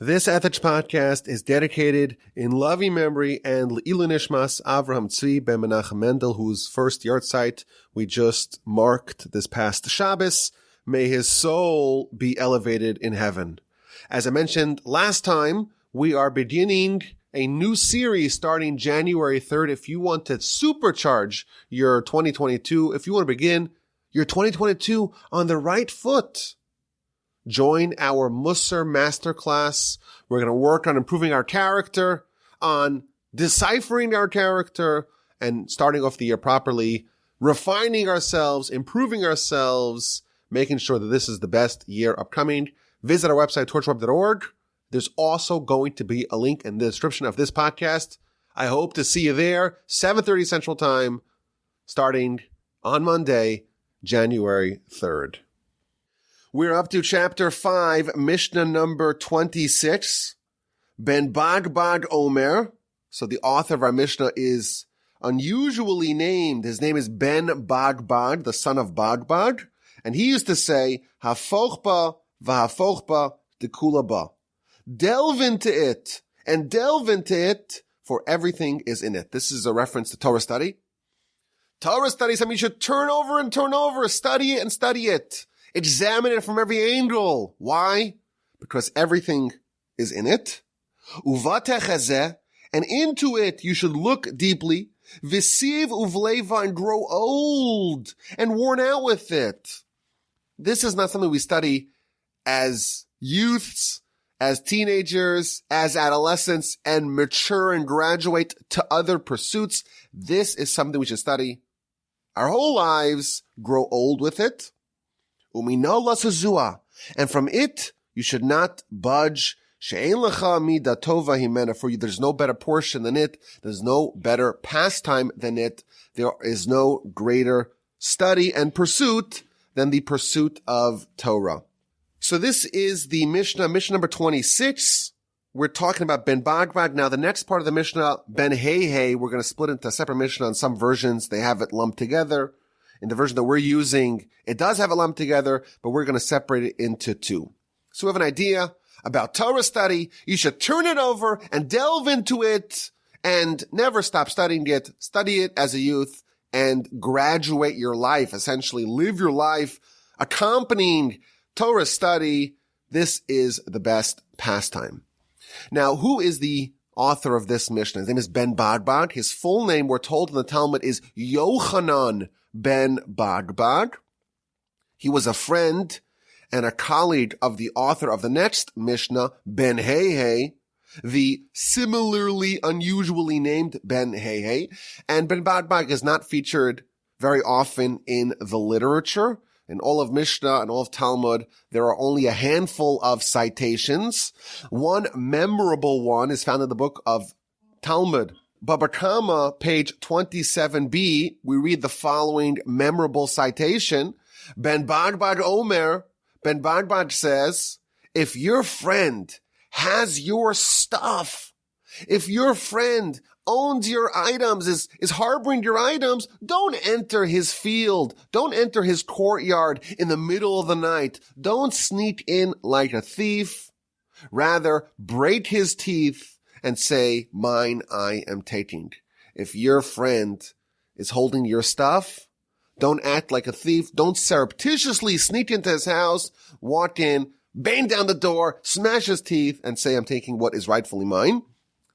This Ethics podcast is dedicated in loving memory and Le'ilu Nishmas Avraham Tzvi ben Menachem Mendel, whose first yahrzeit we just marked this past Shabbos. May his soul be elevated in heaven. As I mentioned last time, we are beginning a new series starting January 3rd. If you want to supercharge your 2022, if you want to begin your 2022 on the right foot, join our Musar Masterclass. We're going to work on improving our character, on deciphering our character, and starting off the year properly, refining ourselves, improving ourselves, making sure that this is the best year upcoming. Visit our website, torchweb.org. There's also going to be a link in the description of this podcast. I hope to see you there, 7:30 Central Time, starting on Monday, January 3rd. We're up to chapter 5, Mishnah number 26, Ben Bagbag Omer. So the author of our Mishnah is unusually named. His name is Ben Bagbag, the son of Bagbag. And he used to say, Hafochba v'hafochba dekulaba. Delve into it, and delve into it, for everything is in it. This is a reference to Torah study. Torah study is something you should turn over and turn over, study it and study it. Examine it from every angle. Why? Because everything is in it. Uvatechazeh, and into it you should look deeply. Visiv uvleva, and grow old and worn out with it. This is not something we study as youths, as teenagers, as adolescents, and mature and graduate to other pursuits. This is something we should study our whole lives, grow old with it. And from it, you should not budge. For you, there's no better portion than it. There's no better pastime than it. There is no greater study and pursuit than the pursuit of Torah. So this is the Mishnah number 26. We're talking about Ben Bagbag. Now, the next part of the Mishnah, Ben Hey, we're going to split into a separate Mishnah. On some versions, they have it lumped together. In the version that we're using, it does have it lumped together, but we're going to separate it into two. So we have an idea about Torah study. You should turn it over and delve into it and never stop studying it. Study it as a youth and graduate your life, essentially live your life accompanying Torah study. This is the best pastime. Now, who is the author of this Mishnah? His name is Ben Bagbag. His full name, we're told in the Talmud, is Yochanan Ben Bagbag. He was a friend and a colleague of the author of the next Mishnah, Ben Hey, the similarly unusually named Ben Hey. And Ben Bagbag is not featured very often in the literature. In all of Mishnah and all of Talmud, there are only a handful of citations. One memorable one is found in the book of Talmud Baba Kama, page 27b, we read the following memorable citation. Ben Bagbag Omer, Ben Bagbag says, if your friend has your stuff, if your friend owns your items, is harboring your items, don't enter his field. Don't enter his courtyard in the middle of the night. Don't sneak in like a thief. Rather, break his teeth and say, mine I am taking. If your friend is holding your stuff, don't act like a thief. Don't surreptitiously sneak into his house, walk in, bang down the door, smash his teeth, and say, I'm taking what is rightfully mine.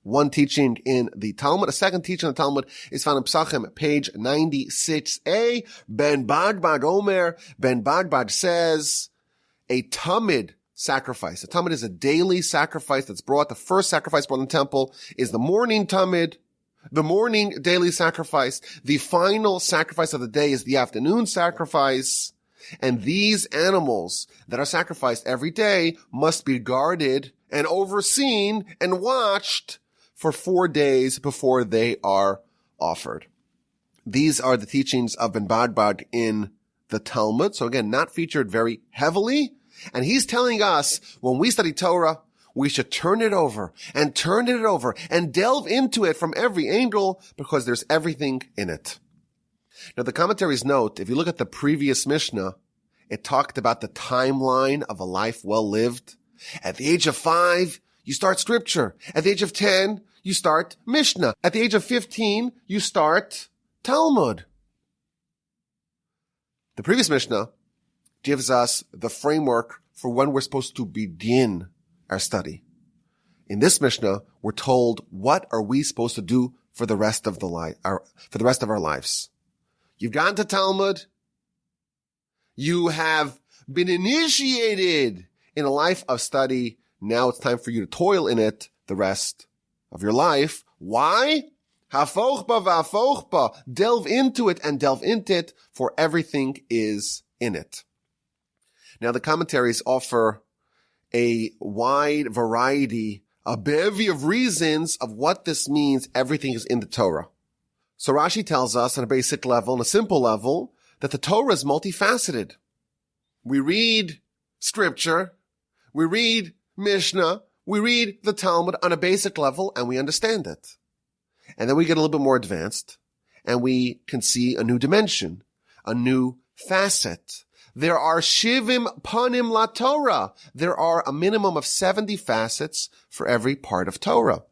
One teaching in the Talmud. A second teaching in the Talmud is found in Psachim, page 96a. Ben Bagbag Omer, Ben Bagbag says, a tamid sacrifice. A tamid is a daily sacrifice that's brought. The first sacrifice brought in the temple is the morning tamid, the morning daily sacrifice. The final sacrifice of the day is the afternoon sacrifice. And these animals that are sacrificed every day must be guarded and overseen and watched for 4 days before they are offered. These are the teachings of Ben Bagbag in the Talmud. So again, not featured very heavily. And he's telling us when we study Torah, we should turn it over and delve into it from every angle because there's everything in it. Now the commentaries note, if you look at the previous Mishnah, it talked about the timeline of a life well lived. At the age of 5, you start scripture. At the age of 10, you start Mishnah. At the age of 15, you start Talmud. The previous Mishnah gives us the framework for when we're supposed to begin our study. In this Mishnah, we're told what are we supposed to do for the rest of our lives. You've gotten to Talmud. You have been initiated in a life of study. Now it's time for you to toil in it the rest of your life. Why? Hafochba v'afochba. Delve into it and delve into it, for everything is in it. Now the commentaries offer a wide variety, a bevy of reasons of what this means. Everything is in the Torah. So Rashi tells us on a basic level, on a simple level, that the Torah is multifaceted. We read scripture, we read Mishnah, we read the Talmud on a basic level, and we understand it. And then we get a little bit more advanced, and we can see a new dimension, a new facet. There are shivim panim la Torah. There are a minimum of 70 facets for every part of Torah.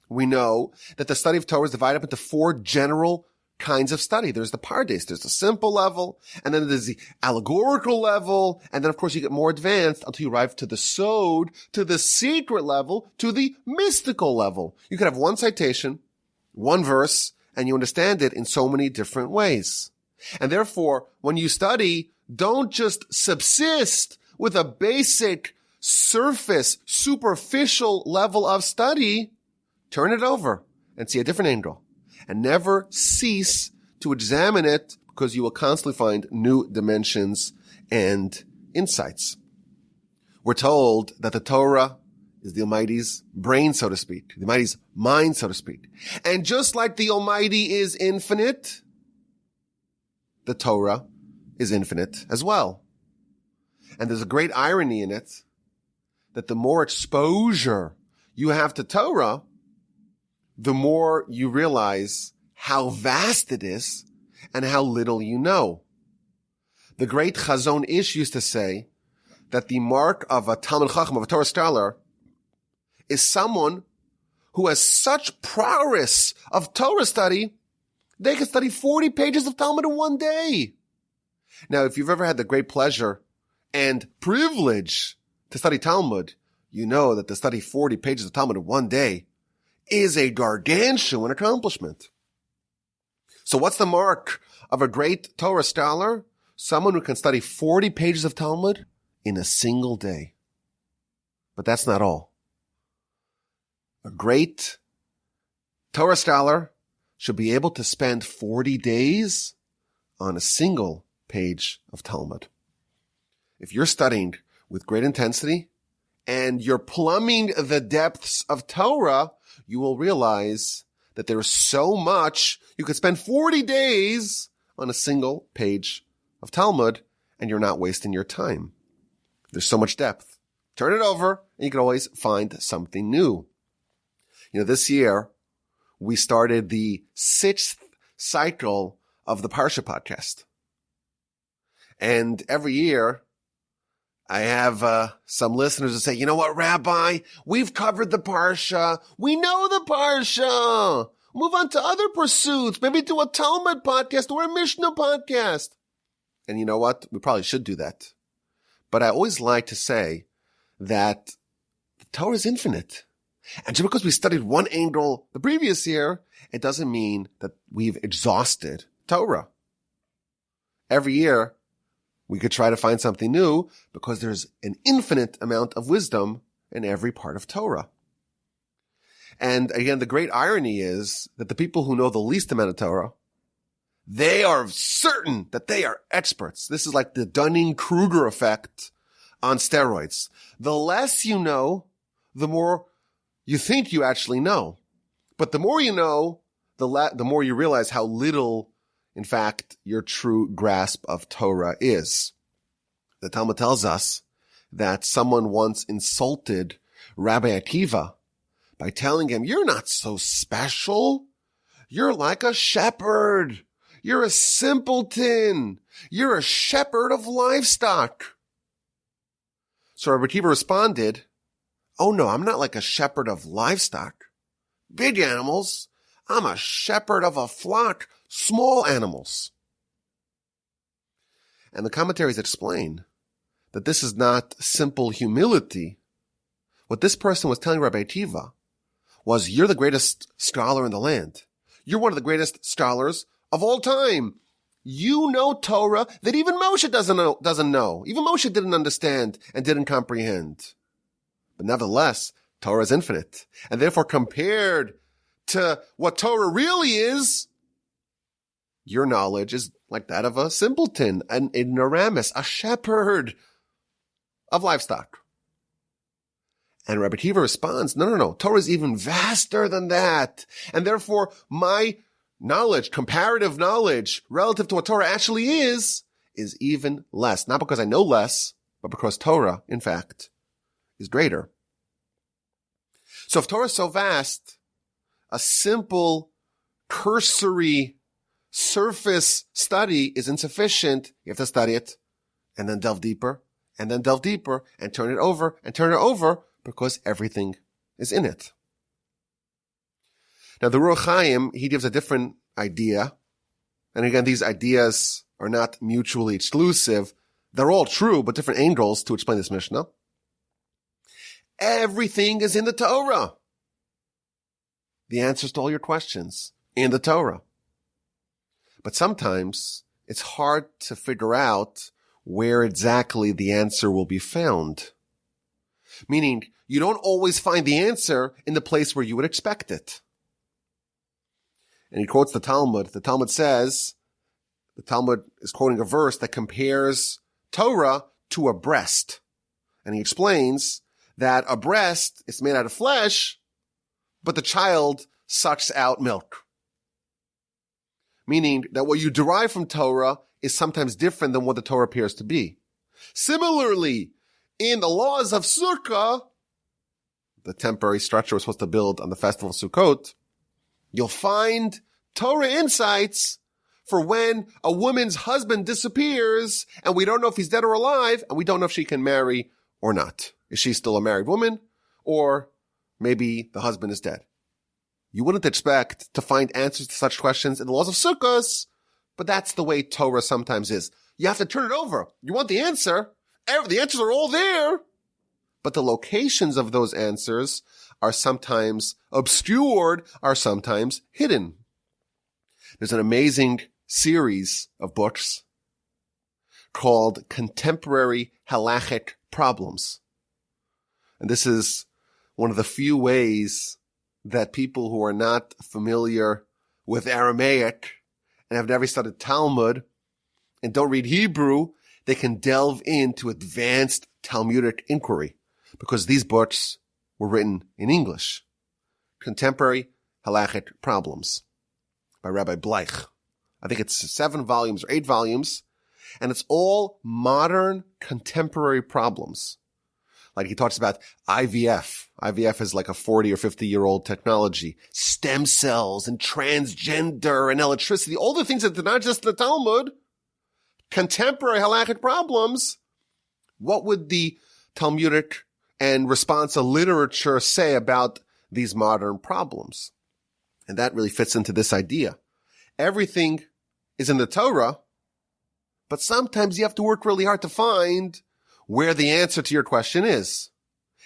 We know that the study of Torah is divided up into 4 general kinds of study. There's the pardes, there's the simple level, and then there's the allegorical level, and then of course you get more advanced until you arrive to the sod, to the secret level, to the mystical level. You could have one citation, one verse, and you understand it in so many different ways. And therefore, when you study, don't just subsist with a basic, surface, superficial level of study. Turn it over and see a different angle. And never cease to examine it, because you will constantly find new dimensions and insights. We're told that the Torah is the Almighty's brain, so to speak, the Almighty's mind, so to speak. And just like the Almighty is infinite, the Torah is infinite as well. And there's a great irony in it, that the more exposure you have to Torah, the more you realize how vast it is and how little you know. The great Chazon Ish used to say that the mark of a Talmid Chacham, of a Torah scholar, is someone who has such prowess of Torah study, they can study 40 pages of Talmud in one day. Now, if you've ever had the great pleasure and privilege to study Talmud, you know that to study 40 pages of Talmud in one day is a gargantuan accomplishment. So what's the mark of a great Torah scholar? Someone who can study 40 pages of Talmud in a single day. But that's not all. A great Torah scholar should be able to spend 40 days on a single page of Talmud. If you're studying with great intensity and you're plumbing the depths of Torah, you will realize that there is so much. You could spend 40 days on a single page of Talmud, and you're not wasting your time. There's so much depth. Turn it over, and you can always find something new. You know, this year, we started the 6th cycle of the Parsha podcast. And every year, I have some listeners who say, you know what, Rabbi, we've covered the Parsha. We know the Parsha. Move on to other pursuits. Maybe do a Talmud podcast or a Mishnah podcast. And you know what? We probably should do that. But I always like to say that the Torah is infinite. And just because we studied one angle the previous year, it doesn't mean that we've exhausted Torah. Every year, we could try to find something new, because there's an infinite amount of wisdom in every part of Torah. And again, the great irony is that the people who know the least amount of Torah, they are certain that they are experts. This is like the Dunning-Kruger effect on steroids. The less you know, the more you think you actually know. But the more you know, the more you realize how little, in fact, your true grasp of Torah is. The Talmud tells us that someone once insulted Rabbi Akiva by telling him, you're not so special. You're like a shepherd. You're a simpleton. You're a shepherd of livestock. So Rabbi Akiva responded, Oh no, I'm not like a shepherd of livestock, big animals. I'm a shepherd of a flock, small animals. And the commentaries explain that this is not simple humility. What this person was telling Rabbi Akiva was, you're the greatest scholar in the land. You're one of the greatest scholars of all time. You know Torah that even Moshe doesn't know. Even Moshe didn't understand and didn't comprehend. But nevertheless, Torah is infinite. And therefore, compared to what Torah really is, your knowledge is like that of a simpleton, an ignoramus, a shepherd of livestock. And Rabbi Akiva responds, no. Torah is even vaster than that. And therefore, my knowledge, comparative knowledge, relative to what Torah actually is even less. Not because I know less, but because Torah, in fact, is greater. So if Torah is so vast, a simple, cursory, surface study is insufficient. You have to study it, and then delve deeper, and then delve deeper, and turn it over, because everything is in it. Now, the Ruach Chaim, he gives a different idea. And again, these ideas are not mutually exclusive. They're all true, but different angles to explain this Mishnah. Everything is in the Torah. The answers to all your questions in the Torah. But sometimes it's hard to figure out where exactly the answer will be found. Meaning, you don't always find the answer in the place where you would expect it. And he quotes the Talmud. The Talmud says, the Talmud is quoting a verse that compares Torah to a breast. And he explains that a breast is made out of flesh, but the child sucks out milk. Meaning that what you derive from Torah is sometimes different than what the Torah appears to be. Similarly, in the laws of Sukkah, the temporary structure we're supposed to build on the festival of Sukkot, you'll find Torah insights for when a woman's husband disappears and we don't know if he's dead or alive and we don't know if she can marry or not. Is she still a married woman? Or maybe the husband is dead. You wouldn't expect to find answers to such questions in the laws of Sukkot, but that's the way Torah sometimes is. You have to turn it over. You want the answer. The answers are all there. But the locations of those answers are sometimes obscured, are sometimes hidden. There's an amazing series of books called Contemporary Halachic Problems. And this is one of the few ways that people who are not familiar with Aramaic and have never studied Talmud and don't read Hebrew, they can delve into advanced Talmudic inquiry because these books were written in English. Contemporary Halachic Problems by Rabbi Bleich. I think it's 7 volumes or 8 volumes, and it's all modern contemporary problems. Like he talks about IVF. IVF is like a 40 or 50-year-old technology. Stem cells and transgender and electricity. All the things that are not just the Talmud. Contemporary halachic problems. What would the Talmudic and responsa literature say about these modern problems? And that really fits into this idea. Everything is in the Torah, but sometimes you have to work really hard to find where the answer to your question is.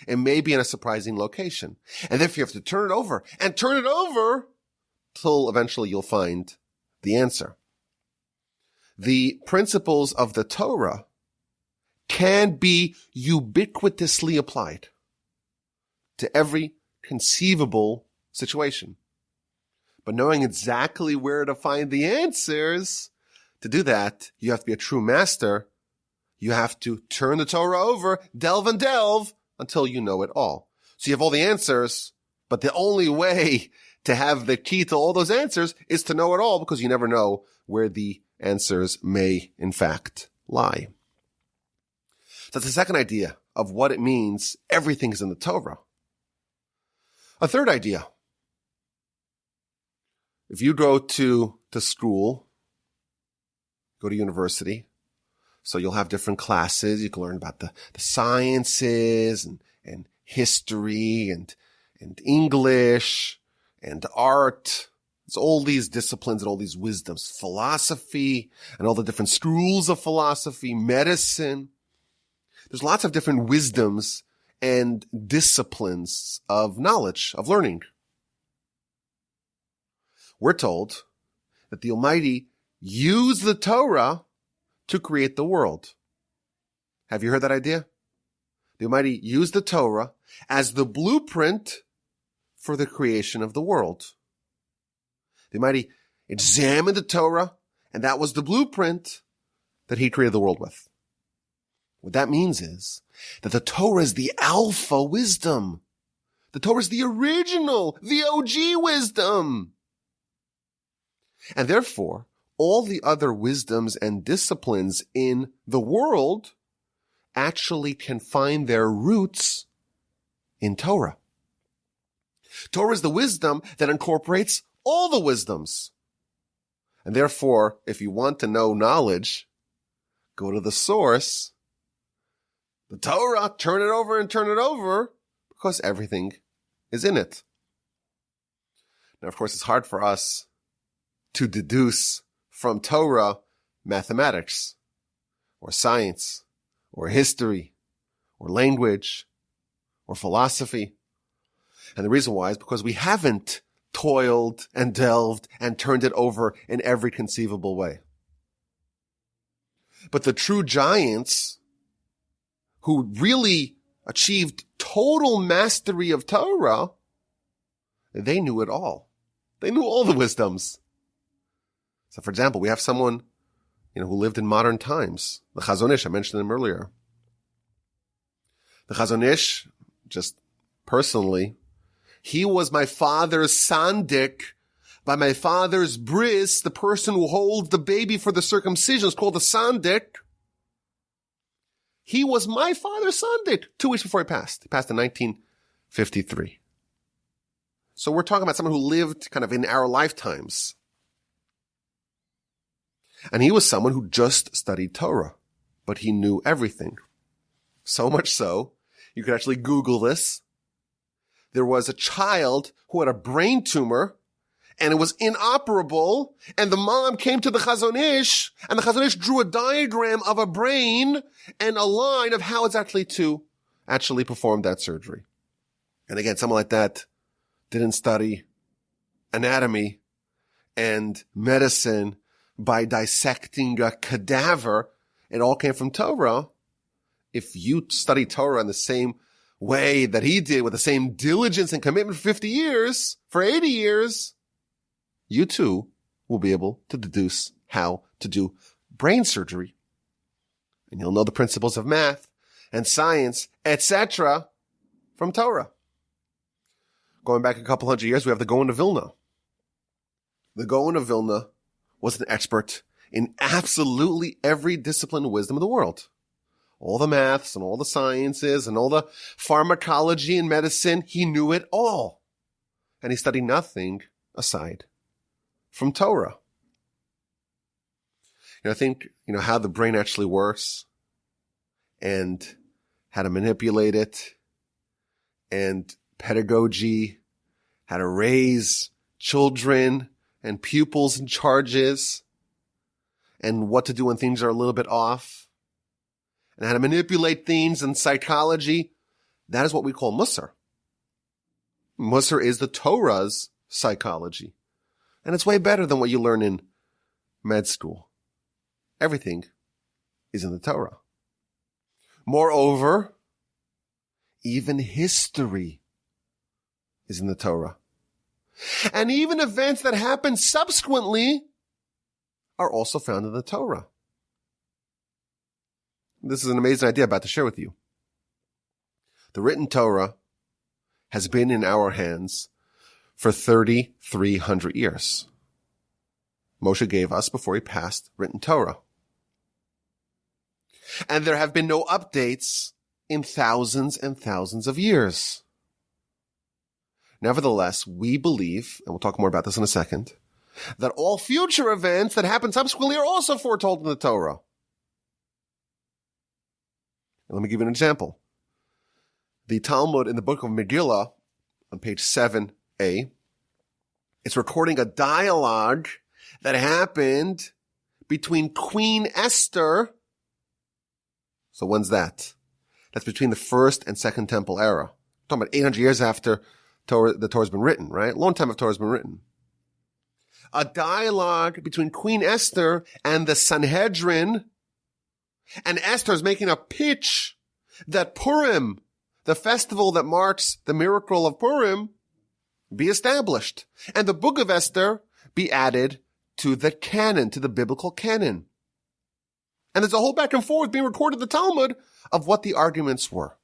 It may be in a surprising location. And therefore you have to turn it over and turn it over till eventually you'll find the answer. The principles of the Torah can be ubiquitously applied to every conceivable situation. But knowing exactly where to find the answers, to do that, you have to be a true master. You have to turn the Torah over, delve and delve until you know it all. So you have all the answers, but the only way to have the key to all those answers is to know it all because you never know where the answers may in fact lie. That's the second idea of what it means everything is in the Torah. A third idea. If you go to school, go to university, so you'll have different classes. You can learn about the sciences and history and English and art. It's all these disciplines and all these wisdoms, philosophy and all the different schools of philosophy, medicine. There's lots of different wisdoms and disciplines of knowledge, of learning. We're told that the Almighty used the Torah to create the world. Have you heard that idea? The Almighty used the Torah as the blueprint for the creation of the world. The Almighty examined the Torah, and that was the blueprint that He created the world with. What that means is that the Torah is the alpha wisdom. The Torah is the original, the OG wisdom. And therefore, all the other wisdoms and disciplines in the world actually can find their roots in Torah. Torah is the wisdom that incorporates all the wisdoms. And therefore, if you want to know knowledge, go to the source, the Torah, turn it over, because everything is in it. Now, of course, it's hard for us to deduce from Torah mathematics or science or history or language or philosophy. And the reason why is because we haven't toiled and delved and turned it over in every conceivable way. But the true giants who really achieved total mastery of Torah, they knew it all. They knew all the wisdoms. So, for example, we have someone, who lived in modern times. The Chazon Ish, I mentioned him earlier. The Chazon Ish, just personally, he was my father's sandik. By my father's bris, the person who holds the baby for the circumcision is called the sandik. He was my father's sandik 2 weeks before he passed. He passed in 1953. So we're talking about someone who lived kind of in our lifetimes. And he was someone who just studied Torah, but he knew everything. So much so, you could actually Google this. There was a child who had a brain tumor, and it was inoperable, and the mom came to the Chazon Ish, and the Chazon Ish drew a diagram of a brain and a line of how it's actually perform that surgery. And again, someone like that didn't study anatomy and medicine by dissecting a cadaver. It all came from Torah. If you study Torah in the same way that he did, with the same diligence and commitment for 50 years, for 80 years, you too will be able to deduce how to do brain surgery. And you'll know the principles of math and science, etc., from Torah. Going back a couple hundred years, we have the Gaon of Vilna. The Gaon of Vilna was an expert in absolutely every discipline of wisdom in the world. All the maths and all the sciences and all the pharmacology and medicine, he knew it all. And he studied nothing aside from Torah. I think, how the brain actually works and how to manipulate it and pedagogy, how to raise children and pupils and charges and what to do when things are a little bit off and how to manipulate things and psychology. That is what we call Musar. Musar is the Torah's psychology. And it's way better than what you learn in med school. Everything is in the Torah. Moreover, even history is in the Torah. And even events that happen subsequently are also found in the Torah. This is an amazing idea I'm about to share with you. The written Torah has been in our hands for 3,300 years. Moshe gave us, before he passed, written Torah. And there have been no updates in thousands and thousands of years. Nevertheless, we believe, and we'll talk more about this in a second, that all future events that happen subsequently are also foretold in the Torah. And let me give you an example. The Talmud in the book of Megillah, on page 7a, it's recording a dialogue that happened between Queen Esther. So when's that? That's between the first and second temple era. We're talking about 800 years after the Torah's been written, right? A long time after Torah's been written. A dialogue between Queen Esther and the Sanhedrin, and Esther's making a pitch that Purim, the festival that marks the miracle of Purim, be established, and the book of Esther be added to the canon, to the biblical canon. And there's a whole back and forth being recorded in the Talmud of what the arguments were.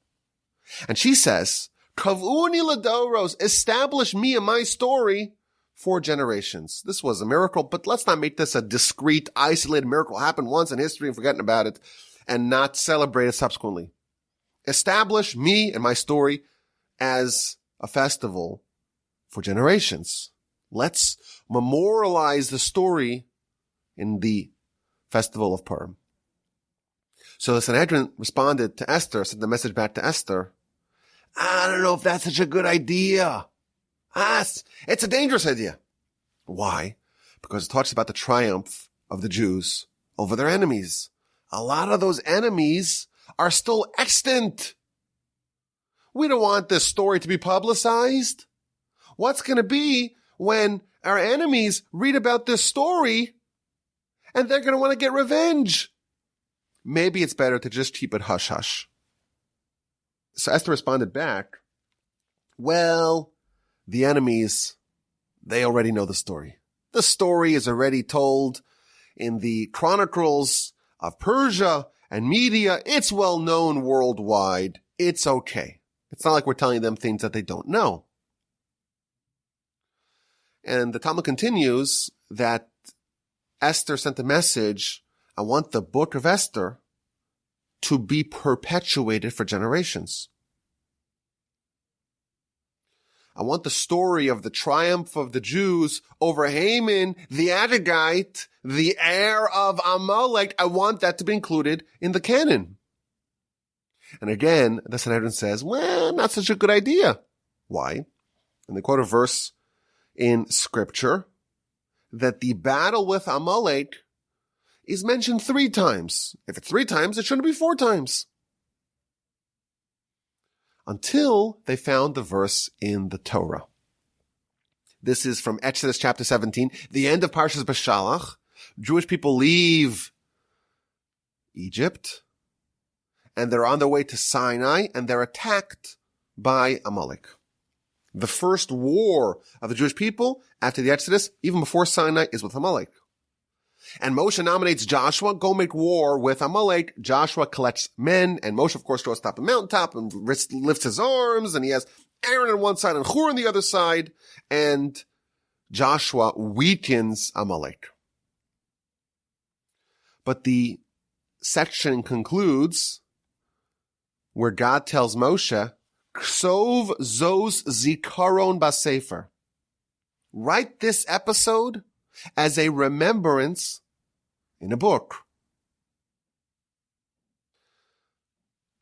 And she says, Kavuni ladoros, establish me and my story for generations. This was a miracle, but let's not make this a discrete, isolated miracle. Happened once in history and forgetting about it and not celebrate it subsequently. Establish me and my story as a festival for generations. Let's memorialize the story in the festival of Purim. So the Sanhedrin responded to Esther, sent the message back to Esther. I don't know if that's such a good idea. It's a dangerous idea. Why? Because it talks about the triumph of the Jews over their enemies. A lot of those enemies are still extant. We don't want this story to be publicized. What's going to be when our enemies read about this story and they're going to want to get revenge? Maybe it's better to just keep it hush-hush. So Esther responded back, well, the enemies, they already know the story. The story is already told in the chronicles of Persia and Media. It's well known worldwide. It's okay. It's not like we're telling them things that they don't know. And the Talmud continues that Esther sent a message, I want the book of Esther to be perpetuated for generations. I want the story of the triumph of the Jews over Haman, the Agagite, the heir of Amalek. I want that to be included in the canon. And again, the Sanhedrin says, well, not such a good idea. Why? And they quote a verse in scripture that the battle with Amalek is mentioned 3 times. If it's 3 times, it shouldn't be 4 times. Until they found the verse in the Torah. This is from Exodus chapter 17, the end of Parshas Beshalach. Jewish people leave Egypt, and they're on their way to Sinai, and they're attacked by Amalek. The first war of the Jewish people after the Exodus, even before Sinai, is with Amalek. And Moshe nominates Joshua, go make war with Amalek. Joshua collects men, and Moshe, of course, goes top of the mountaintop and lifts his arms, and he has Aaron on one side and Hur on the other side, and Joshua weakens Amalek. But the section concludes where God tells Moshe, Ksov zos zikaron basefer. Write this episode as a remembrance in a book.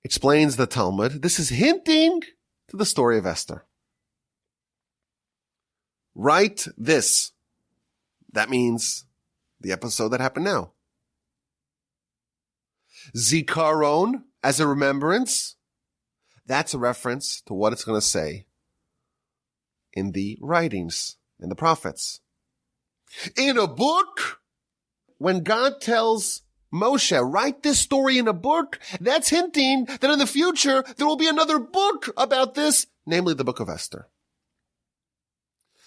Explains the Talmud, this is hinting to the story of Esther. Write this. That means the episode that happened now. Zikaron, as a remembrance, that's a reference to what it's going to say in the writings, in the prophets. In a book, when God tells Moshe, write this story in a book, that's hinting that in the future there will be another book about this, namely the book of Esther.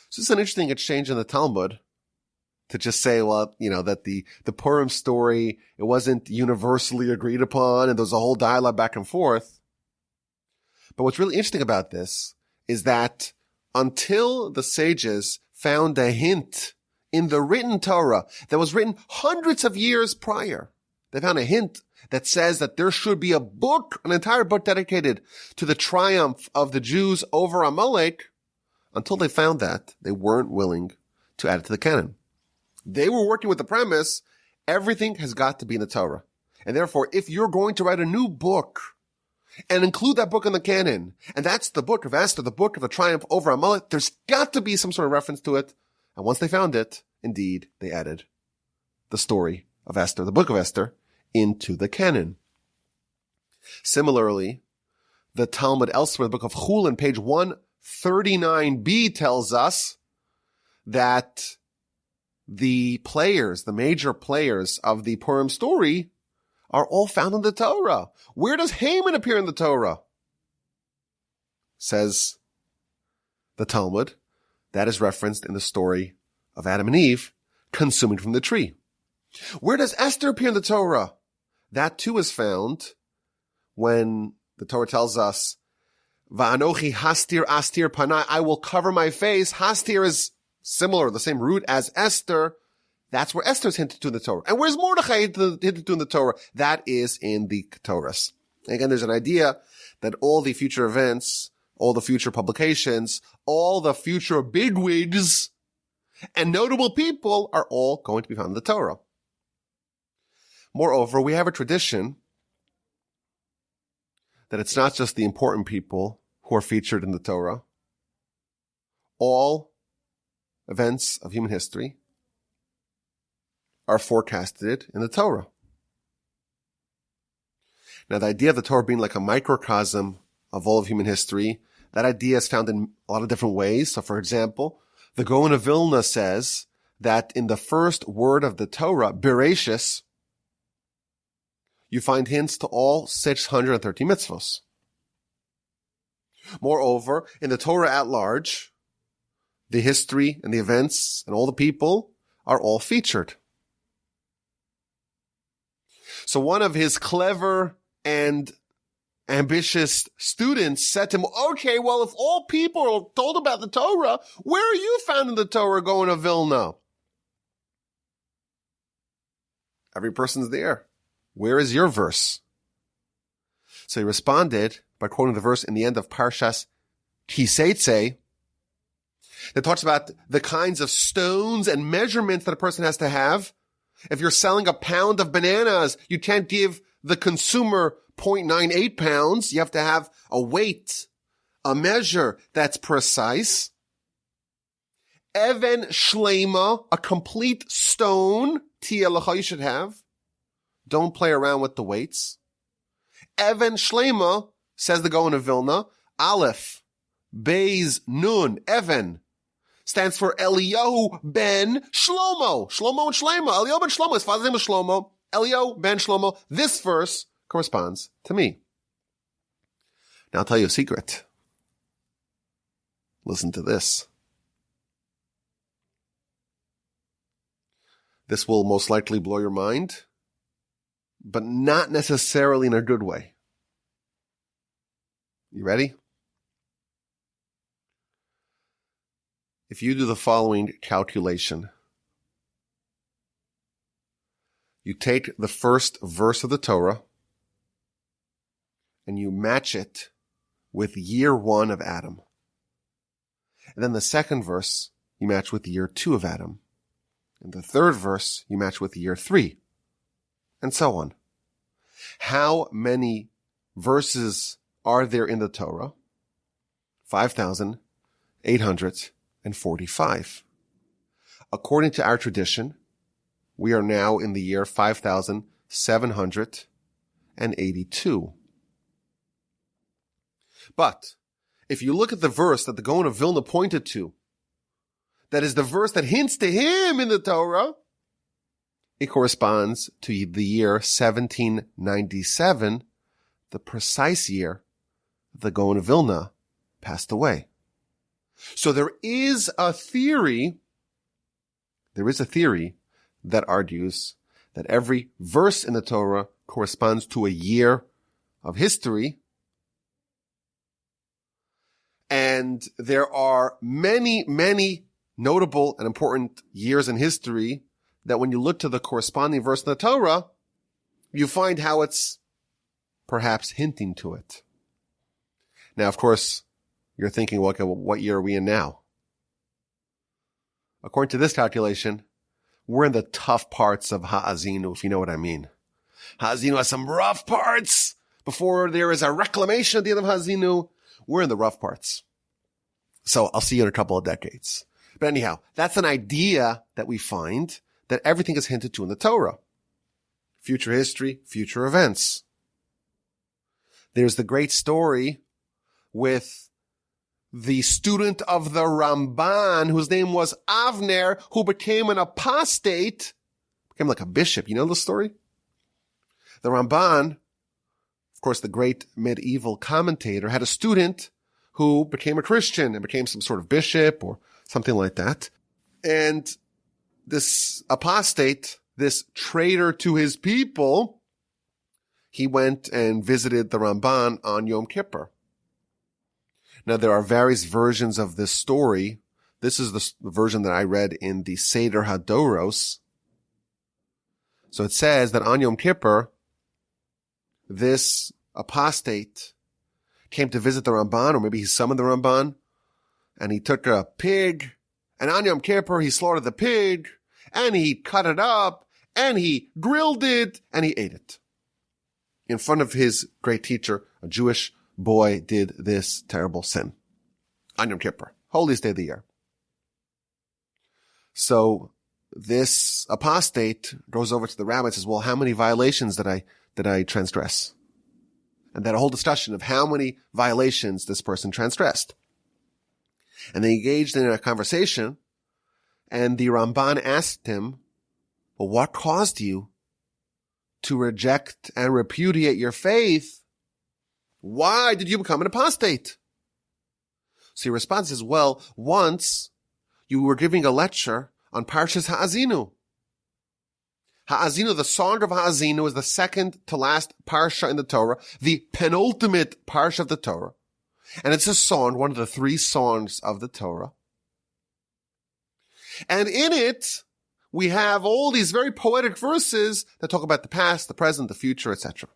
So it's an interesting exchange in the Talmud to just say, well, that the Purim story, it wasn't universally agreed upon, and there was a whole dialogue back and forth. But what's really interesting about this is that until the sages found a hint in the written Torah that was written hundreds of years prior, they found a hint that says that there should be a book, an entire book dedicated to the triumph of the Jews over Amalek. Until they found that, they weren't willing to add it to the canon. They were working with the premise, everything has got to be in the Torah. And therefore, if you're going to write a new book, and include that book in the canon. And that's the book of Esther, the book of the triumph over Amalek. There's got to be some sort of reference to it. And once they found it, indeed, they added the story of Esther, the book of Esther, into the canon. Similarly, the Talmud elsewhere, the book of Chulin, page 139b, tells us that the major players of the Purim story are all found in the Torah. Where does Haman appear in the Torah? Says the Talmud, that is referenced in the story of Adam and Eve consuming from the tree. Where does Esther appear in the Torah? That too is found when the Torah tells us, Va'anochi hastir astir panai, I will cover my face. Hastir is similar, the same root as Esther. That's where Esther is hinted to in the Torah. And where's Mordechai hinted to in the Torah? That is in the Torahs. Again, there's an idea that all the future events, all the future publications, all the future bigwigs and notable people are all going to be found in the Torah. Moreover, we have a tradition that it's not just the important people who are featured in the Torah. All events of human history are forecasted in the Torah. Now, the idea of the Torah being like a microcosm of all of human history, that idea is found in a lot of different ways. So, for example, the Gaon of Vilna says that in the first word of the Torah, Bereshis, you find hints to all 630 mitzvos. Moreover, in the Torah at large, the history and the events and all the people are all featured. So one of his clever and ambitious students said to him, okay, well, if all people are told about the Torah, where are you found in the Torah, Gaon of Vilna? Every person's there. Where is your verse? So he responded by quoting the verse in the end of Parshas Kiseitse that talks about the kinds of stones and measurements that a person has to have. If you're selling a pound of bananas, you can't give the consumer 0.98 pounds. You have to have a weight, a measure that's precise. Even shlema, a complete stone, tiyah you should have. Don't play around with the weights. Even shlema, says the Gaon of Vilna, Aleph, Beis, Nun, Even, stands for Eliyahu ben Shlomo. Shlomo and Shlema. Eliyahu ben Shlomo. His father's name was Shlomo. Eliyahu ben Shlomo. This verse corresponds to me. Now I'll tell you a secret. Listen to this. This will most likely blow your mind, but not necessarily in a good way. You ready? If you do the following calculation, you take the first verse of the Torah and you match it with year 1 of Adam. And then the second verse you match with year 2 of Adam. And the third verse you match with year 3. And so on. How many verses are there in the Torah? 5,845. According to our tradition, we are now in the year 5,782. But if you look at the verse that the Gaon of Vilna pointed to, that is the verse that hints to him in the Torah, it corresponds to the year 1797, the precise year the Gaon of Vilna passed away. So there is a theory that argues that every verse in the Torah corresponds to a year of history. And there are many, many notable and important years in history that when you look to the corresponding verse in the Torah, you find how it's perhaps hinting to it. Now, of course, you're thinking, well, okay, what year are we in now? According to this calculation, we're in the tough parts of Ha'azinu, if you know what I mean. Ha'azinu has some rough parts, before there is a reclamation at the end of Hazinu, we're in the rough parts. So I'll see you in a couple of decades. But anyhow, that's an idea that we find that everything is hinted to in the Torah. Future history, future events. There's the great story with the student of the Ramban, whose name was Avner, who became an apostate, became like a bishop. You know the story? The Ramban, of course, the great medieval commentator, had a student who became a Christian and became some sort of bishop or something like that. And this apostate, this traitor to his people, he went and visited the Ramban on Yom Kippur. Now, there are various versions of this story. This is the version that I read in the Seder HaDoros. So it says that on Yom Kippur, this apostate came to visit the Ramban, or maybe he summoned the Ramban, and he took a pig, and on Yom Kippur, he slaughtered the pig, and he cut it up, and he grilled it, and he ate it. In front of his great teacher, a Jewish boy did this terrible sin. On Yom Kippur, holiest day of the year. So this apostate goes over to the rabbi and says, well, how many violations did I transgress? And then a whole discussion of how many violations this person transgressed. And they engaged in a conversation, and the Ramban asked him, well, what caused you to reject and repudiate your faith? Why did you become an apostate? So he responds as well, once you were giving a lecture on Parshas Ha'azinu. Ha'azinu, the song of Ha'azinu, is the second to last parsha in the Torah, the penultimate parsha of the Torah. And it's a song, one of the 3 songs of the Torah. And in it, we have all these very poetic verses that talk about the past, the present, the future, etc.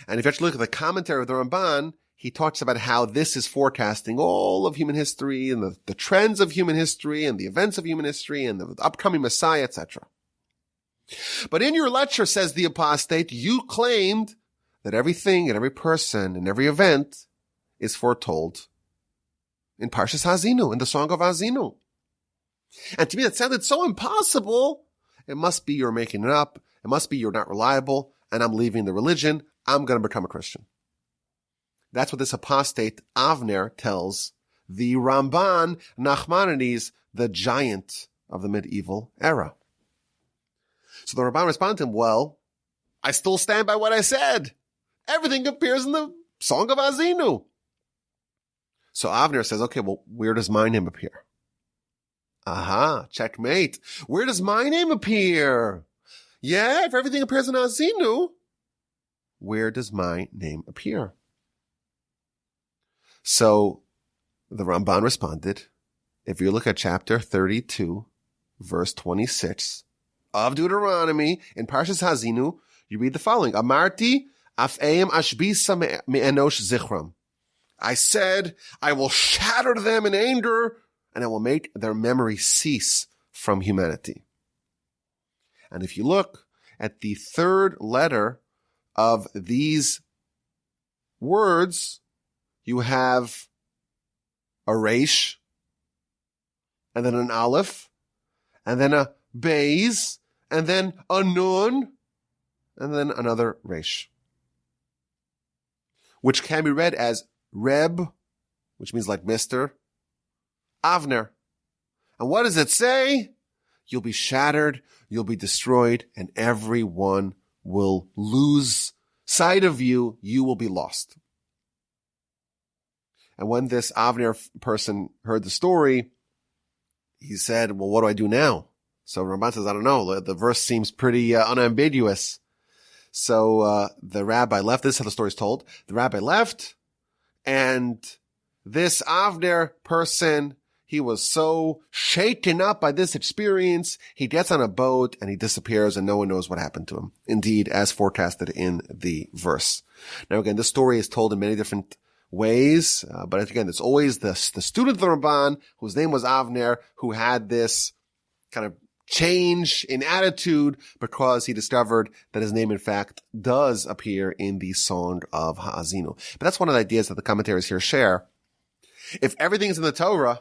And if you actually look at the commentary of the Ramban, he talks about how this is forecasting all of human history and the trends of human history and the events of human history and the upcoming Messiah, etc. But in your lecture, says the apostate, you claimed that everything and every person and every event is foretold in Parshas Ha'azinu, in the Song of Ha'azinu. And to me, that sounded so impossible. It must be you're making it up. It must be you're not reliable, and I'm leaving the religion. I'm going to become a Christian. That's what this apostate Avner tells the Ramban, Nachmanides, the giant of the medieval era. So the Ramban responded to him, well, I still stand by what I said. Everything appears in the Song of Ha'azinu. So Avner says, okay, well, where does my name appear? Aha, checkmate. Where does my name appear? Yeah, if everything appears in Ha'azinu, where does my name appear? So the Ramban responded, if you look at chapter 32, verse 26 of Deuteronomy, in Parshas Ha'azinu, you read the following, Amarti af'eim ashbisa me'enosh zichram. I said, I will shatter them in anger, and I will make their memory cease from humanity. And if you look at the 3rd letter of these words, you have a resh, and then an aleph, and then a beis, and then a nun, and then another resh, which can be read as Reb, which means like Mr. Avner. And what does it say? You'll be shattered, you'll be destroyed, and everyone will lose sight of you. You will be lost. And when this Avner person heard the story, he said, well, what do I do now? So Ramban says, I don't know. The verse seems pretty unambiguous. So the rabbi left. This is how the story is told. The rabbi left, and this Avner person, he was so shaken up by this experience, he gets on a boat and he disappears, and no one knows what happened to him. Indeed, as forecasted in the verse. Now again, this story is told in many different ways, but again, it's always the student of the Ramban, whose name was Avner, who had this kind of change in attitude because he discovered that his name, in fact, does appear in the Song of Ha'azinu. But that's one of the ideas that the commentaries here share. If everything is in the Torah,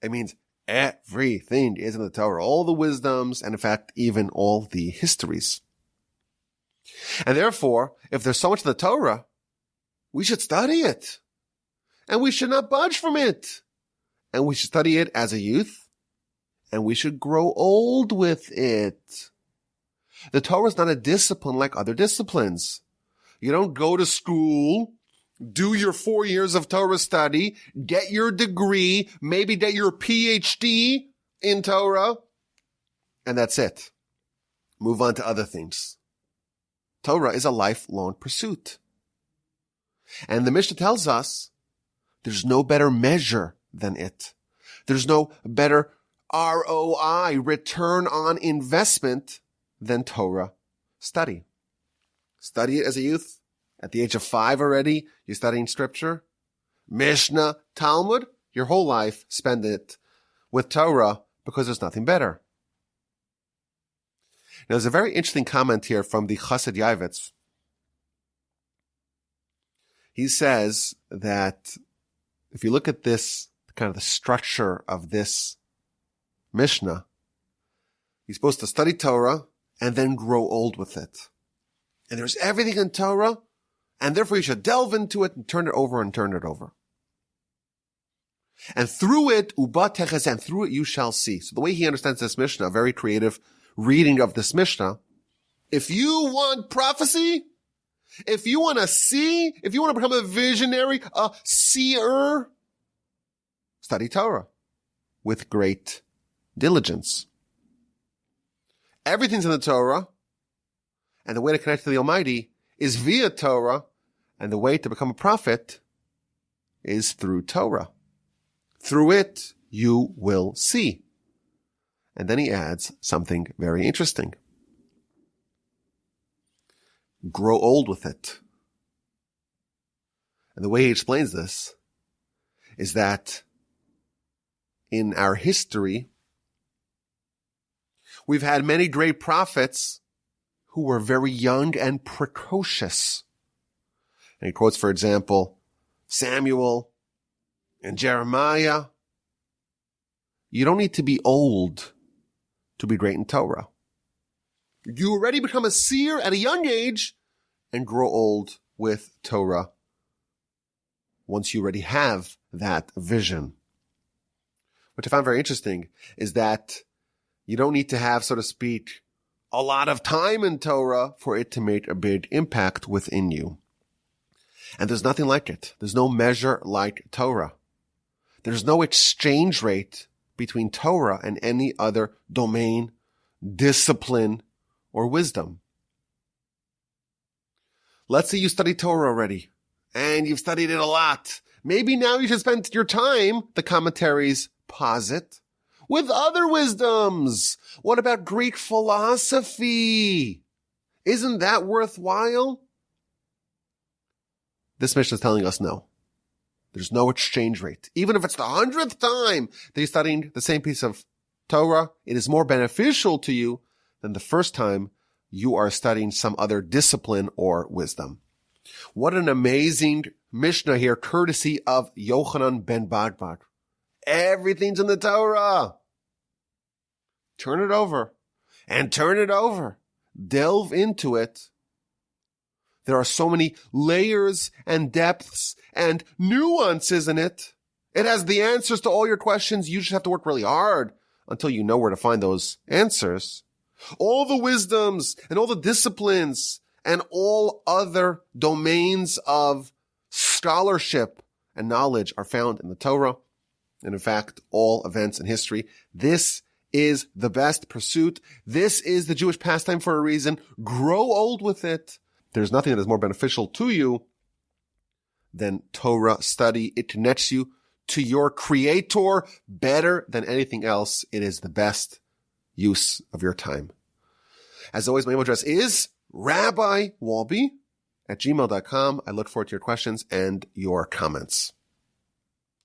it means everything is in the Torah, all the wisdoms, and in fact, even all the histories. And therefore, if there's so much in the Torah, we should study it. And we should not budge from it. And we should study it as a youth. And we should grow old with it. The Torah is not a discipline like other disciplines. You don't go to school, do your 4 years of Torah study, get your degree, maybe get your PhD in Torah, and that's it. Move on to other things. Torah is a lifelong pursuit. And the Mishnah tells us there's no better measure than it. There's no better ROI, return on investment, than Torah study. Study it as a youth. At the age of 5 already, you're studying scripture. Mishnah, Talmud, your whole life, spend it with Torah because there's nothing better. Now, there's a very interesting comment here from the Chassid Yavitz. He says that if you look at this, kind of the structure of this Mishnah, you're supposed to study Torah and then grow old with it. And there's everything in Torah, and therefore you should delve into it and turn it over and turn it over. And through it, uba teches, and through it you shall see. So the way he understands this Mishnah, a very creative reading of this Mishnah, if you want prophecy, if you want to see, if you want to become a visionary, a seer, study Torah with great diligence. Everything's in the Torah, and the way to connect to the Almighty is via Torah, and the way to become a prophet is through Torah. Through it, you will see. And then he adds something very interesting. Grow old with it. And the way he explains this is that in our history, we've had many great prophets who were very young and precocious. And he quotes, for example, Samuel and Jeremiah. You don't need to be old to be great in Torah. You already become a seer at a young age and grow old with Torah once you already have that vision. What I found very interesting is that you don't need to have, so to speak, a lot of time in Torah for it to make a big impact within you. And there's nothing like it. There's no measure like Torah. There's no exchange rate between Torah and any other domain, discipline, or wisdom. Let's say you study Torah already, and you've studied it a lot. Maybe now you should spend your time, the commentaries posit, with other wisdoms. What about Greek philosophy? Isn't that worthwhile? This Mishnah is telling us no. There's no exchange rate. Even if it's the 100th time that you're studying the same piece of Torah, it is more beneficial to you than the first time you are studying some other discipline or wisdom. What an amazing Mishnah here, courtesy of Yochanan ben Bagbat. Everything's in the Torah. Turn it over and turn it over. Delve into it. There are so many layers and depths and nuances in it. It has the answers to all your questions. You just have to work really hard until you know where to find those answers. All the wisdoms and all the disciplines and all other domains of scholarship and knowledge are found in the Torah. And in fact, all events in history. This is the best pursuit. This is the Jewish pastime for a reason. Grow old with it. There's nothing that is more beneficial to you than Torah study. It connects you to your Creator better than anything else. It is the best use of your time. As always, my email address is rabbiwalby@gmail.com. I look forward to your questions and your comments.